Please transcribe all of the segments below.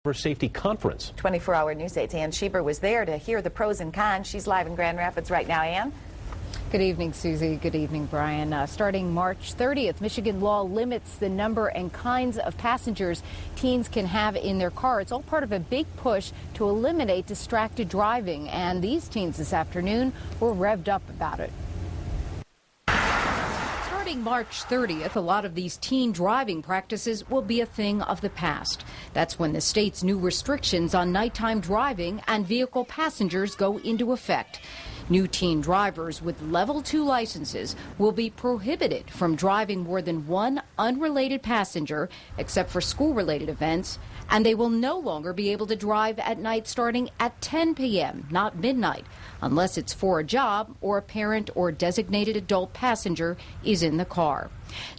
Safety Conference. 24-hour News 8's Ann Schieber was there to hear the pros and cons. She's live in Grand Rapids right now. Ann? Good evening, Susie. Good evening, Brian. Starting March 30th, Michigan law limits the number and kinds of passengers teens can have in their car. It's all part of a big push to eliminate distracted driving, and these teens this afternoon were revved up about it. Starting March 30th, a lot of these teen driving practices will be a thing of the past. That's when the state's new restrictions on nighttime driving and vehicle passengers go into effect. New teen drivers with Level 2 licenses will be prohibited from driving more than one unrelated passenger, except for school-related events, and they will no longer be able to drive at night starting at 10 p.m., not midnight, unless it's for a job or a parent or designated adult passenger is in the car.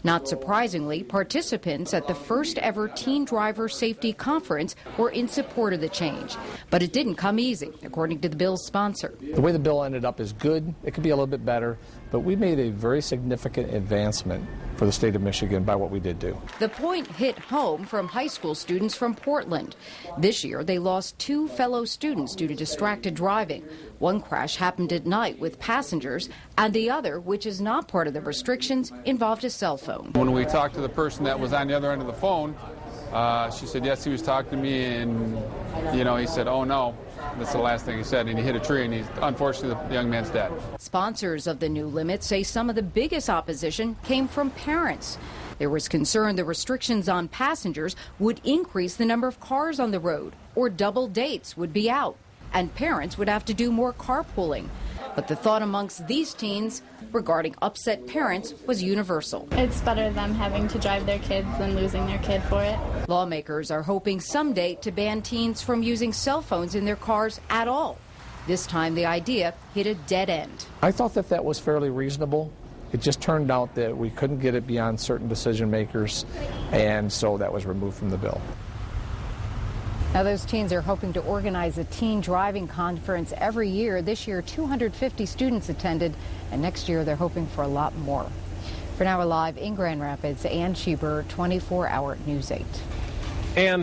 Not surprisingly, participants at the first ever Teen Driver Safety Conference were in support of the change. But it didn't come easy, according to the bill's sponsor. The way the bill ended up is good. It could be a little bit better, but we made a very significant advancement for the state of Michigan by what we did do. The point hit home from high school students from Portland. This year, they lost 2 fellow students due to distracted driving. One crash happened at night with passengers, and the other, which is not part of the restrictions, involved a cell phone. When we talked to the person that was on the other end of the phone, she said, yes, he was talking to me, and, he said, oh, no. That's the last thing he said, and he hit a tree, and unfortunately, the young man's dead. Sponsors of the new limit say some of the biggest opposition came from parents. There was concern the restrictions on passengers would increase the number of cars on the road, or double dates would be out, and parents would have to do more carpooling. But the thought amongst these teens regarding upset parents was universal. It's better them having to drive their kids than losing their kid for it. Lawmakers are hoping someday to ban teens from using cell phones in their cars at all. This time the idea hit a dead end. I thought that was fairly reasonable. It just turned out that we couldn't get it beyond certain decision makers, and so that was removed from the bill. Now, those teens are hoping to organize a teen driving conference every year. This year, 250 students attended, and next year they're hoping for a lot more. For now, we're live in Grand Rapids. Ann Schieber, 24-hour News 8. And